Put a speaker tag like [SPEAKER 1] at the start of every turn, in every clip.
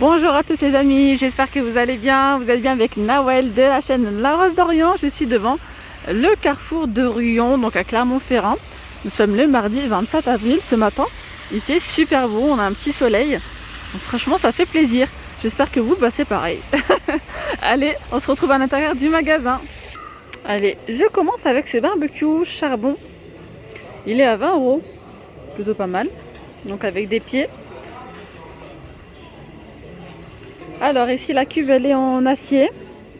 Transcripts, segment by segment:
[SPEAKER 1] Bonjour à tous les amis, j'espère que vous allez bien. Vous êtes bien avec Nawel de la chaîne La Rose d'Orient. Je suis devant le carrefour de Ruyon, donc à Clermont-Ferrand. Nous sommes le mardi 27 avril ce matin. Il fait super beau, on a un petit soleil. Donc franchement ça fait plaisir. J'espère que vous, c'est pareil. Allez, on se retrouve à l'intérieur du magasin. Allez, je commence avec ce barbecue charbon. Il est à 20 €, plutôt pas mal. Donc avec des pieds. Alors ici la cuve elle est en acier,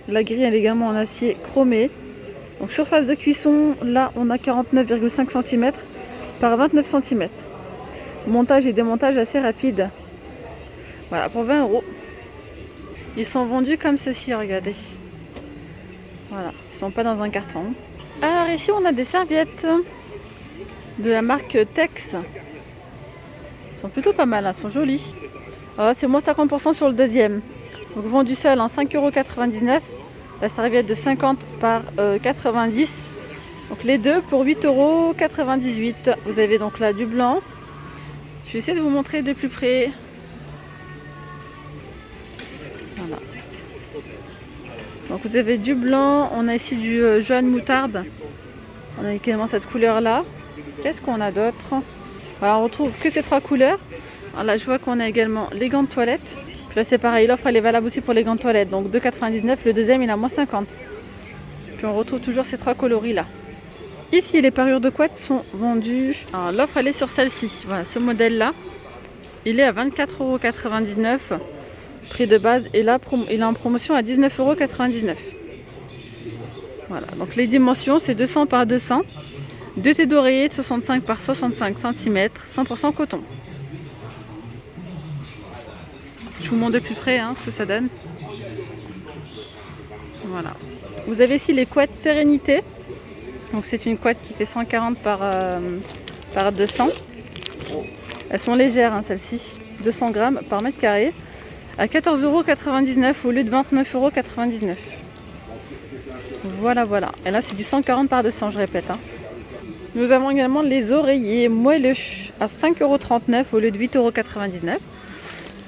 [SPEAKER 1] la grille elle est également en acier chromé. Donc surface de cuisson, là on a 49,5 cm par 29 cm. Montage et démontage assez rapide. Voilà, pour 20 €. Ils sont vendus comme ceci, regardez. Voilà, ils sont pas dans un carton. Alors ici on a des serviettes de la marque Tex. Elles sont plutôt pas mal, elles sont jolies. Alors, c'est moins 50% sur le deuxième. Donc vendu seul en 5,99 €. La serviette de 50 par 90. Donc les deux pour 8,98 €. Vous avez donc là du blanc. Je vais essayer de vous montrer de plus près. Voilà. Donc vous avez du blanc. On a ici du jaune moutarde. On a également cette couleur là. Qu'est-ce qu'on a d'autre? Voilà, on retrouve que ces trois couleurs. Alors là je vois qu'on a également les gants de toilette. Puis là c'est pareil, l'offre elle est valable aussi pour les gants de toilette. Donc 2,99 €, le deuxième il a moins 50 €. Puis on retrouve toujours ces trois coloris là. Ici les parures de couette sont vendues. Alors l'offre elle est sur celle-ci. Voilà, ce modèle là. Il est à 24,99 €. Prix de base. Et là il est en promotion à 19,99 €. Voilà, donc les dimensions c'est 200 par 200. Deux thés d'oreiller de 65 par 65 cm. 100% coton. Je vous montre de plus près ce que ça donne. Voilà. Vous avez ici les couettes Sérénité. Donc c'est une couette qui fait 140 par 200. Elles sont légères celles-ci. 200 grammes par mètre carré. À 14,99 € au lieu de 29,99 €. Voilà, voilà. Et là c'est du 140 par 200, je répète. Nous avons également les oreillers moelleux à 5,39 € au lieu de 8,99 €.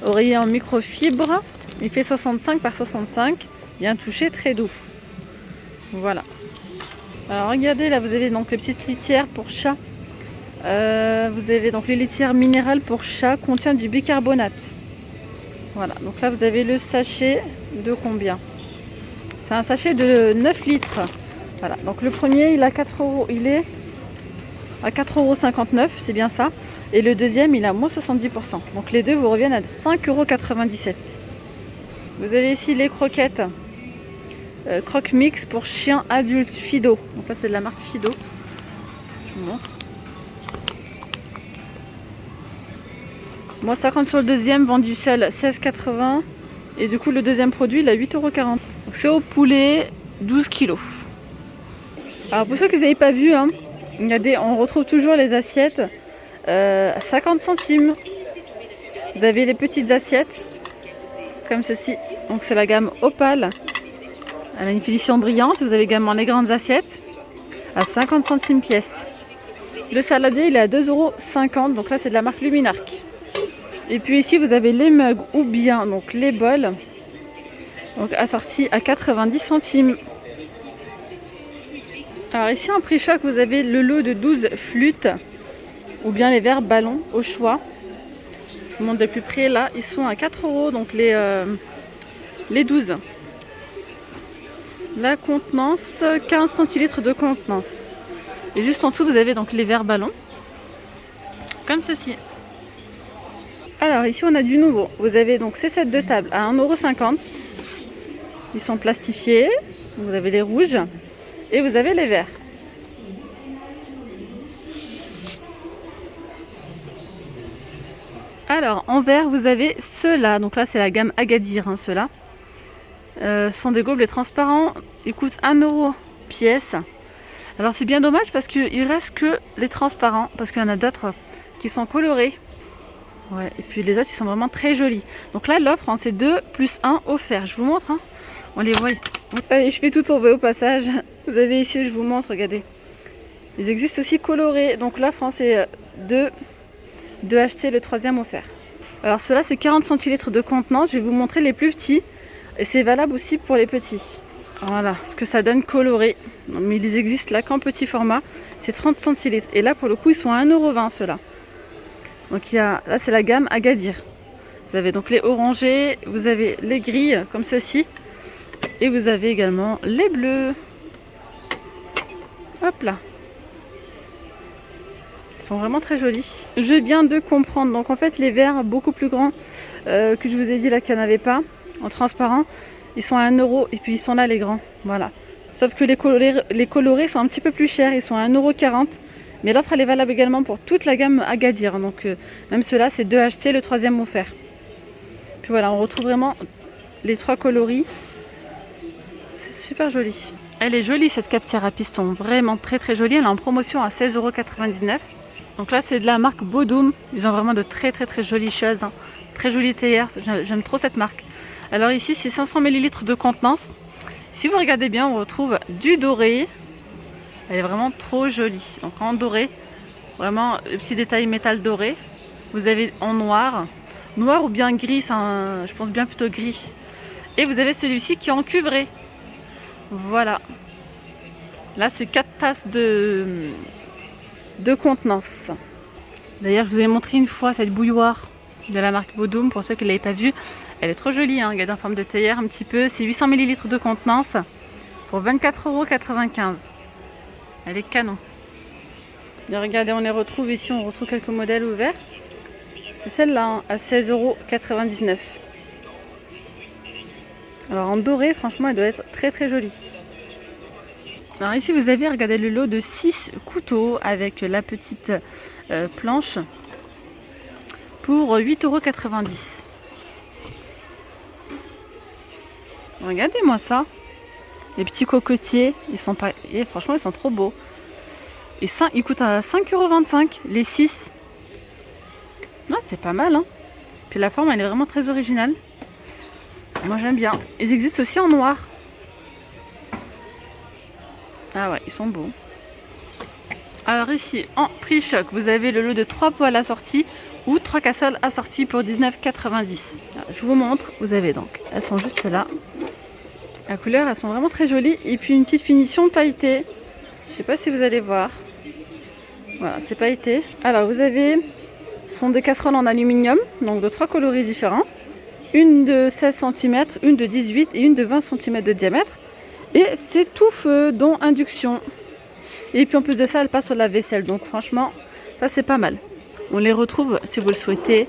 [SPEAKER 1] Oreiller en microfibre, il fait 65 par 65, il y a un toucher très doux. Voilà. Alors regardez, là vous avez donc les petites litières pour chat. Vous avez donc les litières minérales pour chat, contient du bicarbonate. Voilà, donc là vous avez le sachet de combien? C'est un sachet de 9 litres. Voilà, donc le premier il a 4 €, il est à 4,59 €, c'est bien ça. Et le deuxième il a moins 70%. Donc les deux vous reviennent à 5,97 €. Vous avez ici les croquettes croque mix pour chien adulte Fido. Donc là c'est de la marque Fido. Je vous montre. Moins 50 sur le deuxième, vendu seul 16,80 €. Et du coup le deuxième produit il a 8,40 €. Donc c'est au poulet 12 kg. Alors pour ceux qui n'avaient pas vu, on retrouve toujours les assiettes à 50 centimes. Vous avez les petites assiettes comme ceci. Donc c'est la gamme Opale. Elle a une finition brillante. Vous avez également les grandes assiettes à 50 centimes pièce. Le saladier il est à 2,50 €. Donc là c'est de la marque Luminarc. Et puis ici vous avez les mugs ou bien donc les bols. Donc assortis à 90 centimes. Alors ici en prix choc vous avez le lot de 12 flûtes ou bien les verres ballons au choix. Je vous montre de plus près là, ils sont à 4 €, donc les 12. La contenance, 15 centilitres de contenance. Et juste en dessous vous avez donc les verres ballons, comme ceci. Alors ici on a du nouveau, vous avez donc ces sets de table à 1,50 €. Ils sont plastifiés, vous avez les rouges et vous avez les verts. Alors en vert vous avez ceux-là, donc là c'est la gamme Agadir, ceux-là. Ce sont des gobelets transparents, ils coûtent 1 € pièce. Alors c'est bien dommage parce qu'il reste que les transparents, parce qu'il y en a d'autres qui sont colorés. Ouais, et puis les autres ils sont vraiment très jolis. Donc là l'offre c'est 2 plus 1 offert. Je vous montre, on les voit. Allez, je fais tout tomber au passage. Vous avez ici, je vous montre, regardez. Ils existent aussi colorés. Donc l'offre c'est 2 acheter, le troisième offert. Alors ceux-là c'est 40 centilitres de contenance. Je vais vous montrer les plus petits. Et c'est valable aussi pour les petits. Voilà ce que ça donne coloré. Mais ils existent là qu'en petit format. C'est 30 centilitres. Et là pour le coup ils sont à 1,20 € ceux-là. Donc là c'est la gamme Agadir. Vous avez donc les orangés, vous avez les gris comme ceci. Et vous avez également les bleus. Hop là. Ils sont vraiment très jolis. Je viens de comprendre. Donc en fait les verts beaucoup plus grands que je vous ai dit là qu'il n'y en avait pas. En transparent, ils sont à 1 € et puis ils sont là les grands, voilà. Sauf que les colorés sont un petit peu plus chers, ils sont à 1,40 €. Mais l'offre elle est valable également pour toute la gamme Agadir. Donc même ceux-là c'est 2 achetés, le 3e offert. Puis voilà, on retrouve vraiment les 3 coloris. C'est super joli. Elle est jolie cette cafetière à piston, vraiment très très jolie. Elle est en promotion à 16,99 €. Donc là c'est de la marque Bodoum. Ils ont vraiment de très très très jolies choses, hein. Très jolie théière, j'aime trop cette marque. Alors ici c'est 500 ml de contenance. Si vous regardez bien on retrouve du doré. Elle est vraiment trop jolie. Donc en doré, vraiment le petit détail métal doré. Vous avez en noir ou bien gris, je pense bien plutôt gris. Et vous avez celui-ci qui est en cuivré. Voilà. Là c'est 4 tasses de contenance. D'ailleurs je vous ai montré une fois cette bouilloire de la marque Bodoum pour ceux qui ne l'avaient pas vue. Elle est trop jolie, hein, regardez en forme de théière un petit peu. C'est 800 ml de contenance pour 24,95 €. Elle est canon. Et regardez, on les retrouve ici, on retrouve quelques modèles ouverts. C'est celle-là, hein, à 16,99 €. Alors en doré, franchement, elle doit être très très jolie. Alors ici, vous avez, regardez le lot de 6 couteaux avec la petite planche pour 8,90 €. Regardez-moi ça. Les petits cocotiers, ils sont pas. Et franchement, ils sont trop beaux. Et ça, ils coûtent à 5,25 € les 6. Non, c'est pas mal, hein. Puis la forme, elle est vraiment très originale. Moi, j'aime bien. Ils existent aussi en noir. Ah ouais, ils sont beaux. Alors ici, en prix choc, vous avez le lot de 3 poêles assortis ou 3 casseroles assorties pour 19,90 €. Je vous montre. Vous avez donc, elles sont juste là. La couleur, elles sont vraiment très jolies. Et puis une petite finition pailletée. Je sais pas si vous allez voir. Voilà, c'est pailleté. Alors vous avez, ce sont des casseroles en aluminium, donc de 3 coloris différents. Une de 16 cm, une de 18 et une de 20 cm de diamètre. Et c'est tout feu, dont induction. Et puis en plus de ça, elle passe sur la vaisselle. Donc franchement, ça c'est pas mal. On les retrouve, si vous le souhaitez,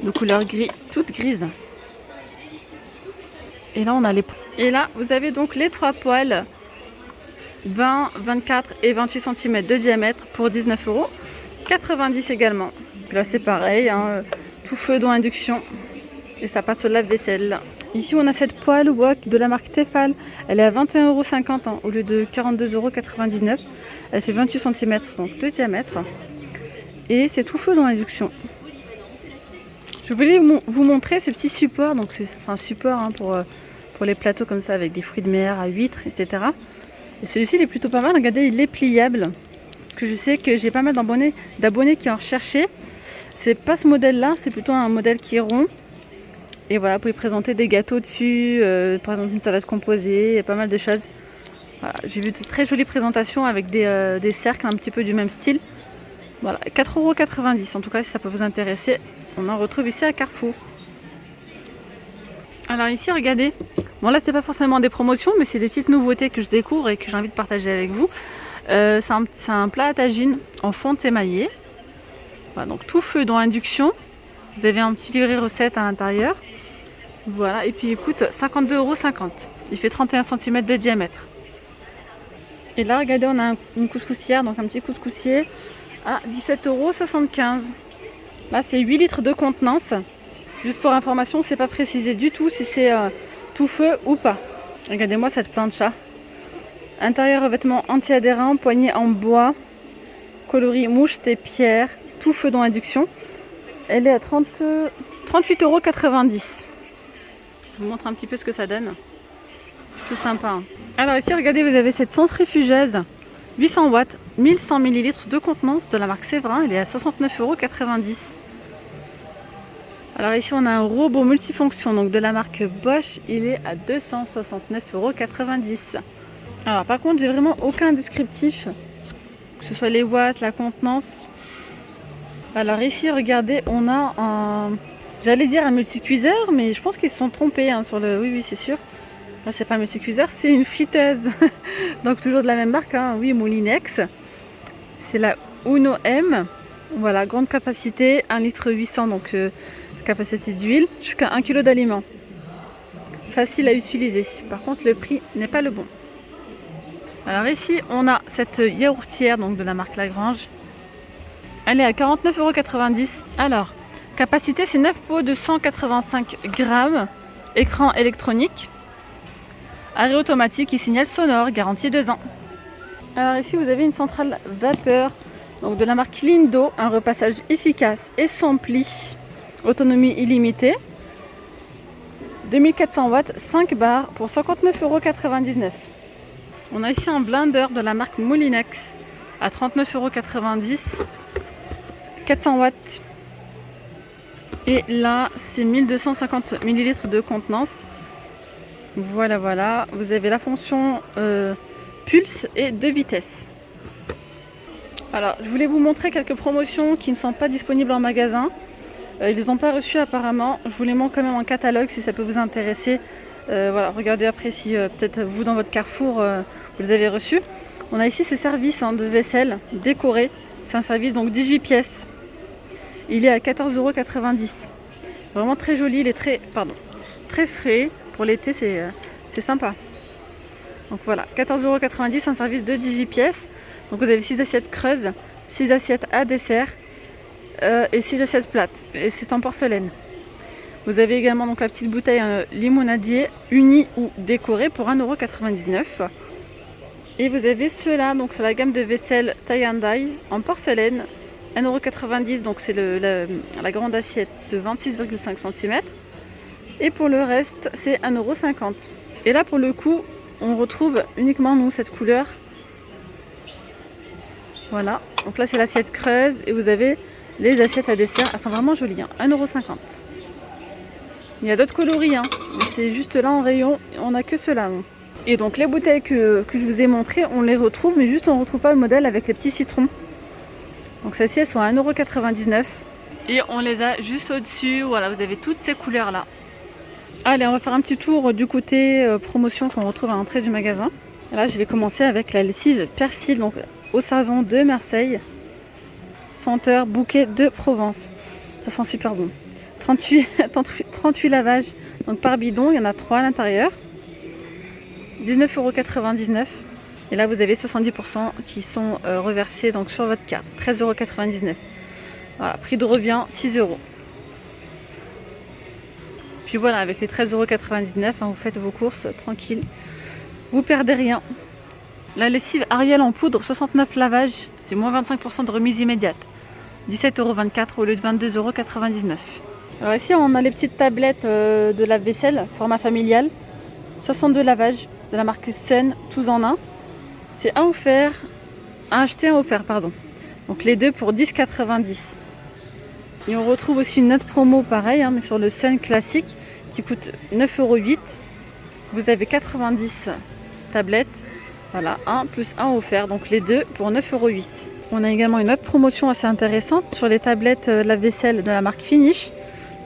[SPEAKER 1] de couleur gris, toute grise. Et là, on a les... Et là, vous avez donc les 3 poêles 20, 24 et 28 cm de diamètre pour 19,90 € également. Là, c'est pareil, hein, tout feu dont induction. Et ça passe au lave-vaisselle. Ici, on a cette poêle wok de la marque Tefal. Elle est à 21,50 € hein, au lieu de 42,99 €. Elle fait 28 cm donc de diamètre. Et c'est tout feu dans l'induction. Je voulais vous montrer ce petit support. Donc c'est un support hein, pour les plateaux comme ça avec des fruits de mer à huîtres, etc. Et celui-ci il est plutôt pas mal. Regardez, il est pliable. Parce que je sais que j'ai pas mal d'abonnés qui en recherchaient. C'est pas ce modèle-là, c'est plutôt un modèle qui est rond. Et voilà, vous pouvez présenter des gâteaux dessus, par exemple une salade composée, et pas mal de choses. Voilà, j'ai vu de très jolies présentations avec des cercles un petit peu du même style. Voilà, 4,90 € en tout cas si ça peut vous intéresser. On en retrouve ici à Carrefour. Alors ici regardez, bon là c'est pas forcément des promotions mais c'est des petites nouveautés que je découvre et que j'ai envie de partager avec vous. C'est un plat à tagine en fonte émaillée. Voilà, donc tout feu dans induction. Vous avez un petit livret recette à l'intérieur. Voilà, et puis il coûte 52,50 €. Il fait 31 cm de diamètre. Et là regardez, on a une couscoussière, donc un petit couscoussier à 17,75 €. Là c'est 8 litres de contenance. Juste pour information, c'est pas précisé du tout si c'est tout feu ou pas. Regardez-moi cette plancha. Intérieur revêtement anti-adhérent, poignée en bois, coloris mouche et pierre, tout feu dans induction. Elle est à 38,90 €. Je vous montre un petit peu ce que ça donne. Tout sympa. Hein. Alors ici, regardez, vous avez cette centrifugeuse 800 watts, 1100 ml de contenance de la marque Séverin. Elle est à 69,90 €. Alors ici on a un robot multifonction donc de la marque Bosch, il est à 269,90 €. Alors par contre j'ai vraiment aucun descriptif, que ce soit les watts, la contenance. Alors ici regardez, on a un, j'allais dire un multicuiseur, mais je pense qu'ils se sont trompés sur le, oui c'est sûr. Là c'est pas un multicuiseur, c'est une friteuse. Donc toujours de la même marque, oui, Moulinex. C'est la Uno M. Voilà, grande capacité, 1,8 litre, donc capacité d'huile, jusqu'à 1 kg d'aliments. Facile à utiliser. Par contre, le prix n'est pas le bon. Alors ici, on a cette yaourtière donc de la marque Lagrange. Elle est à 49,90 €. Alors, capacité, c'est 9 pots de 185 grammes. Écran électronique. Arrêt automatique et signal sonore, garantie 2 ans. Alors ici, vous avez une centrale vapeur. Donc de la marque Lindo, un repassage efficace et sans pli, autonomie illimitée, 2400 watts, 5 bars pour 59,99 €. On a ici un blender de la marque Moulinex à 39,90 €, 400 watts. Et là, c'est 1250 ml de contenance. Voilà, vous avez la fonction pulse et 2 vitesses. Alors, je voulais vous montrer quelques promotions qui ne sont pas disponibles en magasin. Ils ne les ont pas reçues apparemment. Je vous les montre quand même en catalogue si ça peut vous intéresser. Voilà, regardez après si peut-être vous dans votre Carrefour vous les avez reçus. On a ici ce service de vaisselle décoré. C'est un service donc 18 pièces. Il est à 14,90 €. Vraiment très joli, il est très frais. Pour l'été, c'est sympa. Donc voilà, 14,90 €, un service de 18 pièces. Donc vous avez 6 assiettes creuses, 6 assiettes à dessert et 6 assiettes plates. Et c'est en porcelaine. Vous avez également donc la petite bouteille limonadier unie ou décorée pour 1,99 €. Et vous avez ceux-là, donc c'est la gamme de vaisselle Tie and Die en porcelaine, 1,90 €. Donc c'est la grande assiette de 26,5 cm. Et pour le reste, c'est 1,50 €. Et là pour le coup, on retrouve uniquement cette couleur. Voilà, donc là c'est l'assiette creuse et vous avez les assiettes à dessert, elles sont vraiment jolies, 1,50 €. Il y a d'autres coloris, mais c'est juste là en rayon, on n'a que cela. Et donc les bouteilles que je vous ai montrées, on les retrouve, mais juste on ne retrouve pas le modèle avec les petits citrons. Donc celles-ci elles sont à 1,99 € et on les a juste au-dessus, voilà, vous avez toutes ces couleurs là. Allez, on va faire un petit tour du côté promotion qu'on retrouve à l'entrée du magasin. Et là je vais commencer avec la lessive persil, donc au savon de Marseille, senteur bouquet de Provence. Ça sent super bon. 38 lavages donc par bidon, il y en a 3 à l'intérieur. 19,99 €. Et là vous avez 70% qui sont reversés donc sur votre carte. 13,99 €. Voilà, prix de revient 6 €. Puis voilà, avec les 13,99 €, vous faites vos courses tranquille. Vous perdez rien. La lessive Ariel en poudre, 69 lavages, c'est moins 25% de remise immédiate. 17,24 € au lieu de 22,99 €. Alors ici on a les petites tablettes de lave-vaisselle, format familial. 62 lavages de la marque Sun, tous en un. C'est un acheté, un offert, pardon. Donc les deux pour 10,90 €. Et on retrouve aussi une autre promo pareil, mais sur le Sun classique, qui coûte 9,08 €. Vous avez 90 tablettes. Voilà, 1 plus 1 offert, donc les deux pour 9,08 €. On a également une autre promotion assez intéressante sur les tablettes lave-vaisselle de la marque Finish.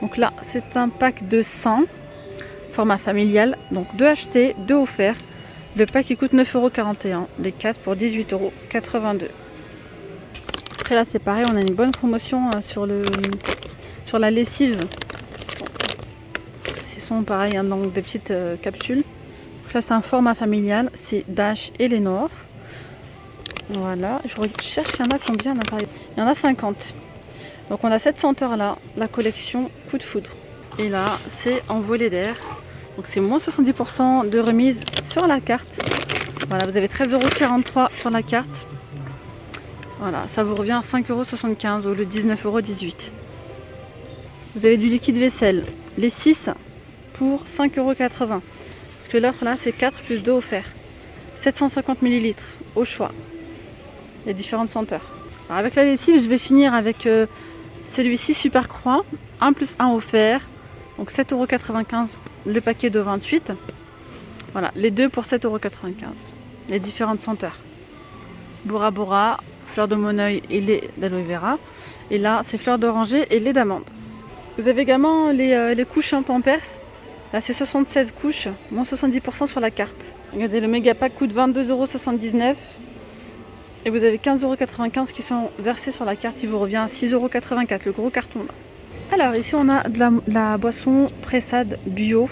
[SPEAKER 1] Donc là, c'est un pack de 100, format familial, donc 2 achetés, 2 offerts. Le pack il coûte 9,41 €, les 4 pour 18,82 €. Après là, c'est pareil, on a une bonne promotion sur la lessive. Ce sont pareil, donc des petites capsules. Là c'est un format familial, c'est Dash et Lénore. Voilà, je cherche, il y en a combien à l'intérieur? Il y en a 50. Donc on a cette senteur là, la collection Coup de foudre. Et là c'est envolé d'air. Donc c'est moins 70% de remise sur la carte. Voilà, vous avez 13,43 € sur la carte. Voilà, ça vous revient à 5,75 € au lieu de 19,18 €. Vous avez du liquide vaisselle, les 6 pour 5,80 €. Parce que l'offre là c'est 4 plus 2 offerts. 750 ml au choix. Il y a différentes senteurs. Alors avec la lessive, je vais finir avec Celui-ci Super Croix, 1 plus 1 offert. Donc 7,95 € le paquet de 28. Voilà, les deux pour 7,95 €. Les différentes senteurs. Bora Bora, fleur de moneuil et lait d'aloe vera. Et là, c'est fleur d'oranger et lait d'amande. Vous avez également les couches Pampers. Là, c'est 76 couches, moins 70% sur la carte. Regardez, le méga pack coûte 22,79 €. Et vous avez 15,95 € qui sont versés sur la carte. Il vous revient à 6,84 €, le gros carton là. Alors, ici, on a de la boisson pressade bio.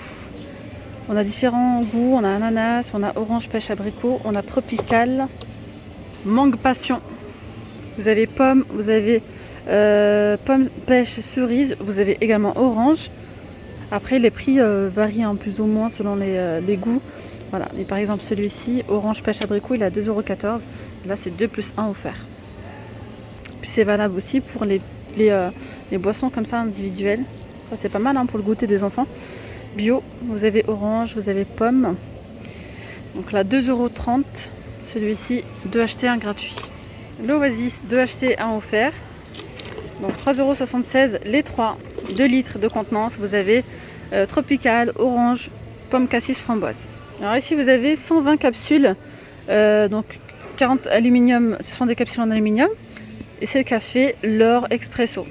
[SPEAKER 1] On a différents goûts. On a ananas, on a orange pêche abricot, on a tropical, mangue passion. Vous avez pomme, vous avez pomme pêche cerise, vous avez également orange. Après, les prix varient plus ou moins selon les goûts. Voilà, mais par exemple celui-ci, orange pêche abricot, il est à 2,14 €. Là, c'est 2 plus 1 offert. Puis c'est valable aussi pour les boissons comme ça individuelles. Ça, c'est pas mal pour le goûter des enfants. Bio, vous avez orange, vous avez pomme. Donc là, 2,30 €. Celui-ci, 2 achetés, 1 gratuit. L'Oasis, 2 achetés, 1 offert. Donc 3,76 € les 3, 2 litres de contenance. Vous avez tropical, orange, pomme cassis, framboise. Alors ici vous avez 120 capsules, donc 40 aluminium, ce sont des capsules en aluminium. Et c'est le café L'Or Expresso.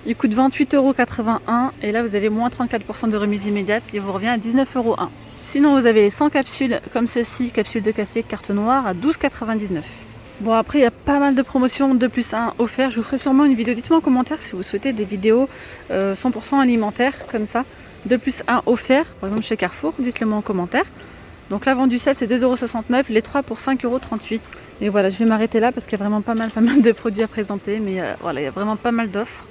[SPEAKER 1] Il coûte 28,81 € et là vous avez moins 34% de remise immédiate. Il vous revient à 19,01 €. Sinon vous avez les 100 capsules comme ceci, capsules de café carte noire à 12,99 €. Bon, après il y a pas mal de promotions 2 plus 1 offert. Je vous ferai sûrement une vidéo. Dites-moi en commentaire si vous souhaitez des vidéos 100% alimentaires comme ça. 2 plus 1 offert, par exemple chez Carrefour, dites-le moi en commentaire. Donc la vente du sel c'est 2,69 €, les 3 pour 5,38 €. Et voilà, je vais m'arrêter là parce qu'il y a vraiment pas mal de produits à présenter. Mais voilà, il y a vraiment pas mal d'offres.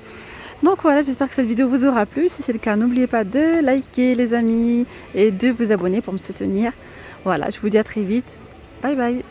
[SPEAKER 1] Donc voilà, j'espère que cette vidéo vous aura plu. Si c'est le cas, n'oubliez pas de liker les amis et de vous abonner pour me soutenir. Voilà, je vous dis à très vite. Bye bye.